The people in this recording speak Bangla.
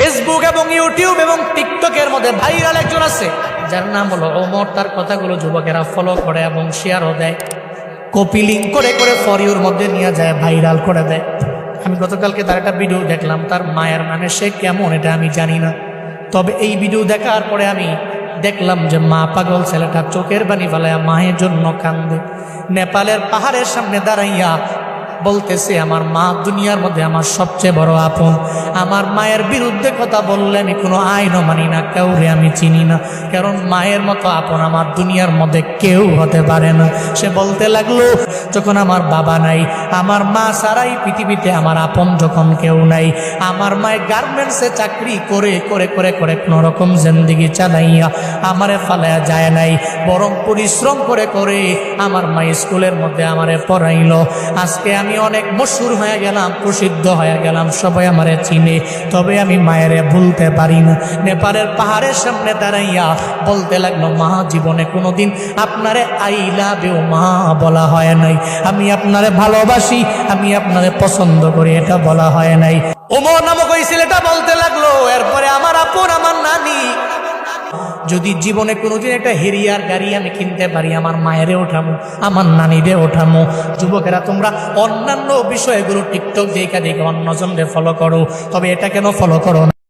ফেসবুক এবং ইউটিউব এবং টিকটকের মধ্যে ভাইরাল একজন আছে যার নাম হলো ওমর। তার কথাগুলো যুবকেরা ফলো করে এবং শেয়ারও দেয়, কপি লিঙ্ক করে করে ফর ইউর মধ্যে নিয়ে যায়, ভাইরাল করে দেয়। আমি গতকালকে তার একটা ভিডিও দেখলাম, তার মায়ের মানে সে কেমন এটা আমি জানি না, তবে এই ভিডিও দেখার পরে আমি দেখলাম যে মা পাগল ছেলেটা চোখের পানি ফেলাইয়া মায়ের জন্য কান্দে। নেপালের পাহাড়ের সামনে দাঁড়াইয়া বলতেছে, আমার মা দুনিয়ার মধ্যে আমার সবচেয়ে বড় আপন। আমার মায়ের বিরুদ্ধে কথা বললে আমি কোনো আইনও মানি না, কাউরে আমি চিনি না, কারণ মায়ের মতো আপন আমার দুনিয়ার মধ্যে কেউ হতে পারে না। সে বলতে লাগলো, যখন আমার বাবা নাই, আমার মা ছাড়াই পৃথিবীতে আমার আপন যখন কেউ নাই, আমার মায়ের গার্মেন্টসে চাকরি করে করে করে করে কোনো রকম জিন্দেগি চালাইয়া আমারে ফালাইয়া যায় নাই, বরং পরিশ্রম করে করে আমার মা স্কুলের মধ্যে আমারে পড়াইল। আজকে আমি অনেক মশহুর হয়ে গেলাম, প্রসিদ্ধ হয়ে গেলাম, সবাই আমারে চিনে, তবে আমি মায়েরে ভুলতে পারি না। নেপালের পাহাড়ের সামনে দাঁড়াইয়া বলতে লাগলো, মা জীবনে কোনোদিন আপনারে আই লাভ ইউ মা বলা হয় নাই, আমি আপনারে ভালোবাসি, আমি আপনারে পছন্দ করি, এটা বলা হয় নাই। ওমর নামক ওই ছেলেটা বলতে লাগলো, এরপরে আমার আপন আমার নানি, যদি জীবনে কোনোদিন একটা হেরিয়ার গাড়ি আমি কিনতে পারি, আমার মায়েরে ওঠামো, আমার নানিরে ওঠামো। যুবকেরা তোমরা অন্যান্য বিষয়গুলো টিকটক দেখে দেখে অন্যজনকে ফলো করো, তবে এটা কেন ফলো করো না?